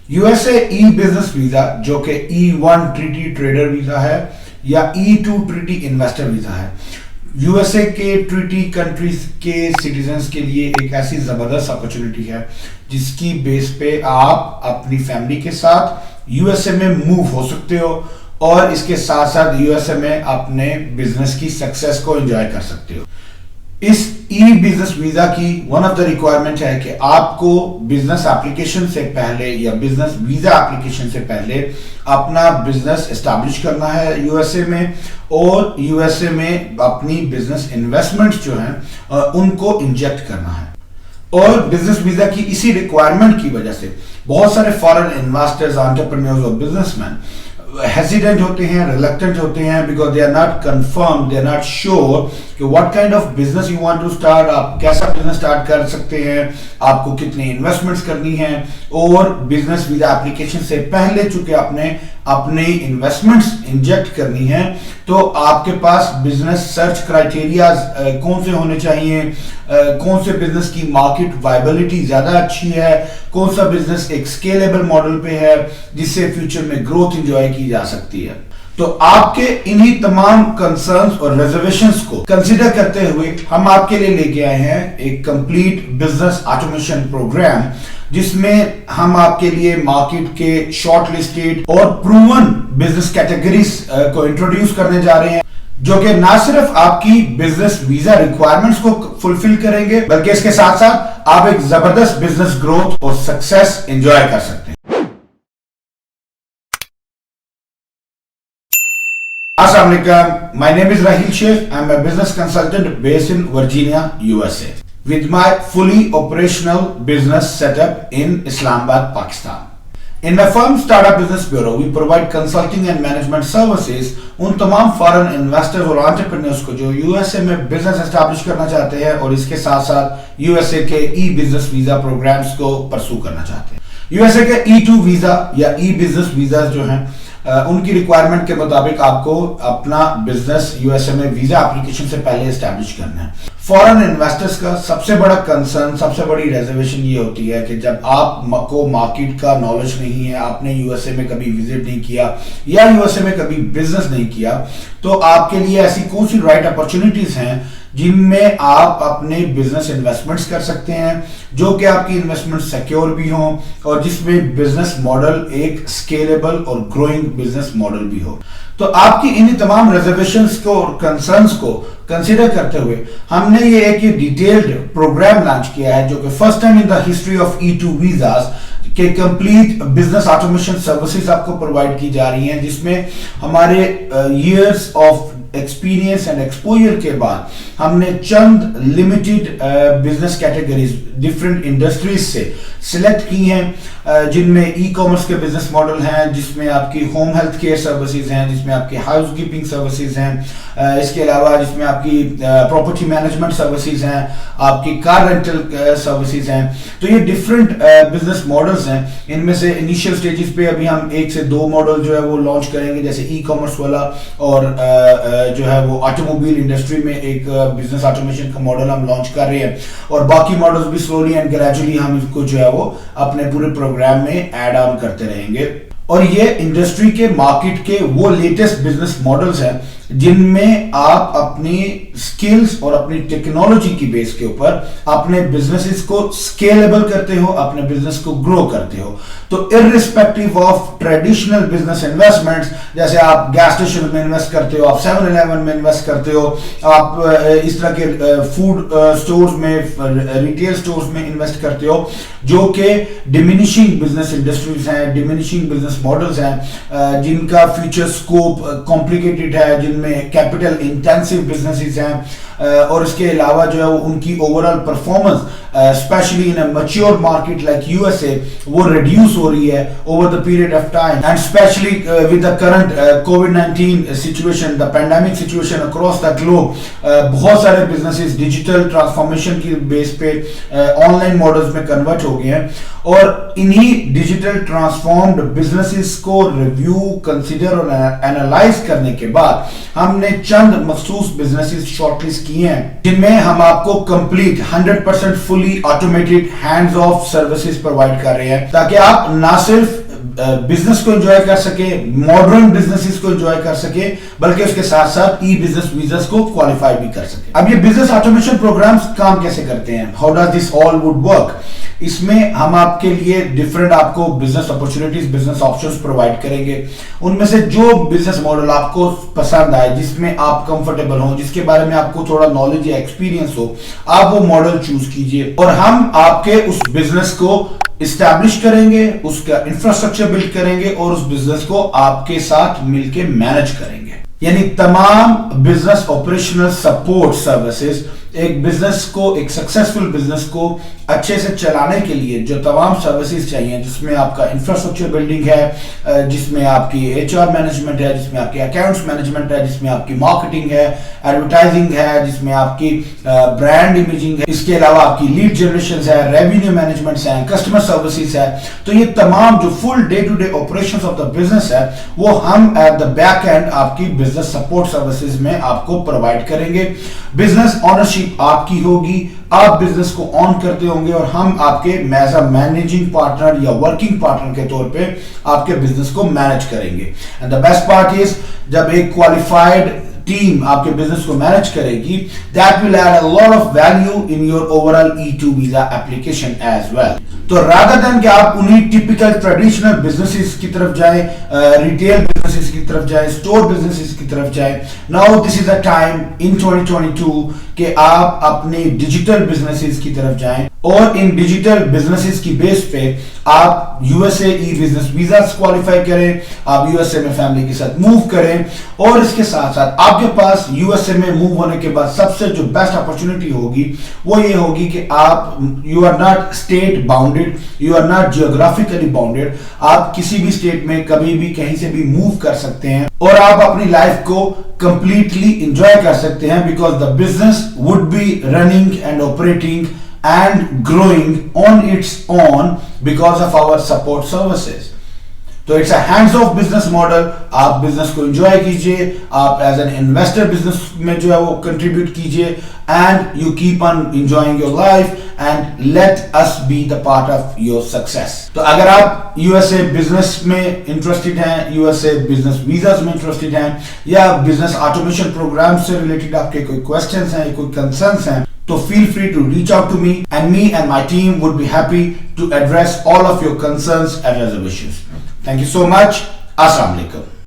USA ई business visa जो कि E1 treaty trader visa है या E2 ट्रीटी इन्वेस्टर वीजा है, यूएसए के ट्रीटी कंट्रीज के सिटीजन्स के लिए एक ऐसी जबरदस्त अपॉर्चुनिटी है जिसकी बेस पे आप अपनी फैमिली के साथ यूएसए में मूव हो सकते हो और इसके साथ साथ यूएसए में अपने बिजनेस की सक्सेस को एंजॉय कर सकते हो। इस ई बिजनेस वीजा की वन ऑफ द रिक्वायरमेंट है कि आपको बिजनेस एप्लीकेशन से पहले या बिजनेस वीजा एप्लीकेशन से पहले अपना बिजनेस एस्टैब्लिश करना है यूएसए में, और यूएसए में अपनी बिजनेस इन्वेस्टमेंट्स जो हैं उनको इंजेक्ट करना है। और बिजनेस वीजा की इसी रिक्वायरमेंट की वजह से बहुत सारे फॉरेन इन्वेस्टर्स, एंटरप्रेन्योर्स और बिजनेसमैन हेजिडेंट होते हैं, रिलक्टेंट होते हैं, because they are not confirm, they are not sure कि what kind of business you want to start, आप कैसा बिजनेस स्टार्ट कर सकते हैं, आपको कितनी इन्वेस्टमेंट्स करनी है, और बिजनेस वीजा एप्लीकेशन से पहले चूंकि अपने इन्वेस्टमेंट्स इंजेक्ट करनी है तो आपके पास बिजनेस सर्च क्राइटेरिया कौन से होने चाहिए, कौन से बिजनेस की मार्केट वायबिलिटी ज्यादा अच्छी है, कौन सा बिजनेस एक स्केलेबल मॉडल पे है जिससे फ्यूचर में ग्रोथ एंजॉय की जा सकती है। तो आपके इन्हीं तमाम कंसर्न्स और रिजर्वेशंस को कंसीडर करते हुए हम आपके लिए लेके आए हैं एक कंप्लीट बिजनेस ऑटोमेशन प्रोग्राम, जिसमें हम आपके लिए मार्केट के शॉर्ट लिस्टेड और प्रूवन बिजनेस कैटेगरीज को इंट्रोड्यूस करने जा रहे हैं, जो कि ना सिर्फ आपकी बिजनेस वीजा रिक्वायरमेंट्स को फुलफिल करेंगे बल्कि इसके साथ साथ आप एक जबरदस्त बिजनेस ग्रोथ और सक्सेस एंजॉय कर सकते हैं। Assalamu alaikum. My name is Rahil Sheikh. I'm a business consultant based in Virginia, USA, with my fully operational business setup in Islamabad, Pakistan. In my firm Startup Business Bureau, we provide consulting and management services उन तमाम foreign investors और entrepreneurs को जो USA में business establish करना चाहते हैं और इसके साथ साथ यूएसए के ई बिजनेस वीजा प्रोग्राम्स को परसू करना चाहते हैं। यूएसए के E2 वीजा या ई बिजनेस वीजा जो हैं उनकी रिक्वायरमेंट के मुताबिक आपको अपना बिजनेस यूएसए में वीजा एप्लीकेशन से पहले एस्टैब्लिश करना है। फॉरेन इन्वेस्टर्स का सबसे बड़ा कंसर्न, सबसे बड़ी रिजर्वेशन ये होती है कि जब आपको मार्केट का नॉलेज नहीं है, आपने यूएसए में कभी विजिट नहीं किया या यूएसए में कभी बिजनेस नहीं किया, तो आपके लिए ऐसी कौन सी राइट अपॉर्चुनिटीज हैं जिनमें आप अपने बिजनेस इन्वेस्टमेंट्स कर सकते हैं, जो कि आपकी इन्वेस्टमेंट सिक्योर भी हो और जिसमें बिजनेस मॉडल एक स्केलेबल और ग्रोइंग बिजनेस मॉडल भी हो। तो आपकी इन तमाम रिजर्वेशंस को और कंसर्न्स को कंसीडर करते हुए हमने ये एक डिटेल्ड प्रोग्राम लॉन्च किया है, जो कि first time in the history of E2 visas के कंप्लीट बिजनेस ऑटोमेशन सर्विसेज आपको प्रोवाइड की जा रही हैं, जिसमें हमारे years of experience and exposure के बाद हमने चंद limited business categories different industries से सिलेक्ट की हैं, जिनमें ई कॉमर्स के बिजनेस मॉडल हैं, जिसमें आपकी होम हेल्थ केयर सर्विसेज हैं, जिसमें आपकी हाउस कीपिंग सर्विसेज हैं, इसके अलावा जिसमें आपकी प्रॉपर्टी मैनेजमेंट सर्विसेज हैं, आपकी कार रेंटल सर्विसेज हैं। तो ये डिफरेंट बिजनेस मॉडल्स हैं। इनमें से इनिशियल स्टेजेस पे अभी हम 1 से 2 मॉडल जो है वो लॉन्च करेंगे, जैसे ई कॉमर्स वाला, और जो है वो ऑटोमोबाइल इंडस्ट्री में एक बिजनेस ऑटोमेशन का मॉडल हम लॉन्च कर रहे हैं, और बाकी मॉडल्स भी स्लोली एंड ग्रेजुअली हम इसको जो है वो अपने पूरे प्रोग्राम में ऐड ऑन करते रहेंगे। और ये इंडस्ट्री के मार्केट के वो लेटेस्ट बिजनेस मॉडल्स हैं जिनमें आप अपनी स्किल्स और अपनी टेक्नोलॉजी की बेस के ऊपर अपने बिजनेसेस को स्केलेबल करते हो, अपने बिजनेस को ग्रो करते हो। तो irrespective of traditional business investments, जैसे आप गैस स्टेशन में इन्वेस्ट करते हो, आप 7-Eleven में इन्वेस्ट करते हो, आप इस तरह के फूड स्टोर्स में, रिटेल स्टोर्स में इन्वेस्ट करते हो, जो कि डिमिनिशिंग बिजनेस इंडस्ट्रीज हैं, डिमिनिशिंग बिजनेस मॉडल्स हैं, जिनका फ्यूचर स्कोप कॉम्प्लिकेटेड है, जिनमें कैपिटल इंटेंसिव बिजनेसेस हैं, और इसके अलावा जो है वो उनकी overall performance specially in a mature market like USA वो रिड्यूस हो रही है over the period of time, and specially with the current covid situation, the pandemic situation across the globe, बहुत सारे बिजनेसेस डिजिटल ट्रांसफॉर्मेशन की base पे online models में convert हो गए हैं। और इन्हीं डिजिटल ट्रांसफॉर्म्ड बिजनेसेस को रिव्यू, कंसीडर और एनालाइज करने के बाद हमने चंद मखसूस बिजनेसेस शॉर्टलिस्ट کی ہیں جن میں ہم آپ کو complete 100% fully automated hands of services provide کر رہے ہیں تاکہ آپ نہ صرف بزنس کو انجوائے کر سکے, ماڈرن بزنسز کو انجوائے کر سکے, بلکہ اس کے ساتھ ساتھ ای بزنس ویزاز کو کوالیفائی بھی کر سکے. اب یہ بزنس آٹومیشن پروگرامز کام کیسے کرتے ہیں, how does this all would work? اس میں ہم آپ کے لیے ڈیفرنٹ آپ کو business opportunities, business options provide کریں گے. ان میں سے جو بزنس ماڈل آپ کو پسند آئے, جس میں آپ کمفرٹیبل ہوں, جس کے بارے میں آپ کو تھوڑا نالج یا ایکسپیرینس ہو, آپ وہ ماڈل چوز کیجئے اور ہم آپ کے اس بزنس کو اسٹیبلش کریں گے, اس کا انفراسٹرکچر بلڈ کریں گے اور اس بزنس کو آپ کے ساتھ مل کے مینج کریں گے. یعنی تمام بزنس آپریشنل سپورٹ سروسز ایک بزنس کو, ایک سکسیسفل بزنس کو اچھے سے چلانے کے لیے جو تمام سروسز چاہیے, جس میں آپ کا انفراسٹرکچر بلڈنگ ہے, جس میں آپ کی ایچ آر مینجمنٹ ہے, جس میں آپ کی اکاؤنٹس مینجمنٹ ہے, جس میں آپ کی مارکیٹنگ ہے, ایڈورٹائزنگ ہے, جس میں آپ کی برانڈ امیجنگ ہے, اس کے علاوہ آپ کی لیڈ جنریشنز ہے, ریونیو مینجمنٹس ہیں, کسٹمر سروسز ہے. تو یہ تمام جو full day to day operations of the business ہے وہ ہم ایٹ دا بیک اینڈ آپ کی بزنس سپورٹ سروسز میں آپ کو پرووائڈ کریں گے. بزنس آنرشپ آپ کی ہوگی, آپ بزنس کو آن کرتے ہوں گے اور ہم آپ کے ایز اے مینیجنگ پارٹنر یا ورکنگ پارٹنر کے طور پہ آپ کے بزنس کو مینج کریں گے. And the best part is جب ایک کوالیفائڈ ٹیم آپ کے بزنس کو مینج کرے گی, that will add a lot of value in your overall E2 visa application as well. تو rather than کہ آپ انہی ٹیپیکل ٹریڈیشنل بزنسز کی طرف جائیں, ریٹیل بزنسز کی طرف جائیں, اسٹور بزنسز کی طرف جائیں, now this is a time in 2022 کہ آپ اپنے ڈیجیٹل بزنسز کی طرف جائیں اور ان ڈیجیٹل بزنسز کی بیس پہ آپ U S A e business visas qualify کریں, آپ یو ایس اے میں فیملی کے ساتھ موو کریں, اور اس کے ساتھ ساتھ آپ کے پاس یو ایس اے میں موو ہونے کے بعد سب سے جو بیسٹ اپرچونٹی ہوگی وہ یہ ہوگی کہ آپ you are not state bounded, you are not geographically bounded, آپ کسی بھی اسٹیٹ میں کبھی بھی کہیں سے بھی موو کر سکتے ہیں اور آپ اپنی لائف کو کمپلیٹلی انجوائے کر سکتے ہیں, because the business would be running and operating and growing on its own because of our support services. تو it's a hands off business model. آپ بزنس کو انجوائے کیجئے, آپ ایز این انویسٹر بزنس میں جو ہے وہ کنٹریبیوٹ کیجئے, and you keep on enjoying your life and let us be the part of your success. تو اگر آپ یو ایس اے بزنس میں انٹرسٹڈ ہیں, U S a business visas میں انٹرسٹڈ ہیں, یا بزنس آٹومیشن پروگرام سے ریلیٹڈ آپ کے کوئی کوسچنز ہیں, کوئی کنسرنز ہیں, so feel free to reach out to me and my team would be happy to address all of your concerns and reservations. Thank you so much. Assalamu alaikum.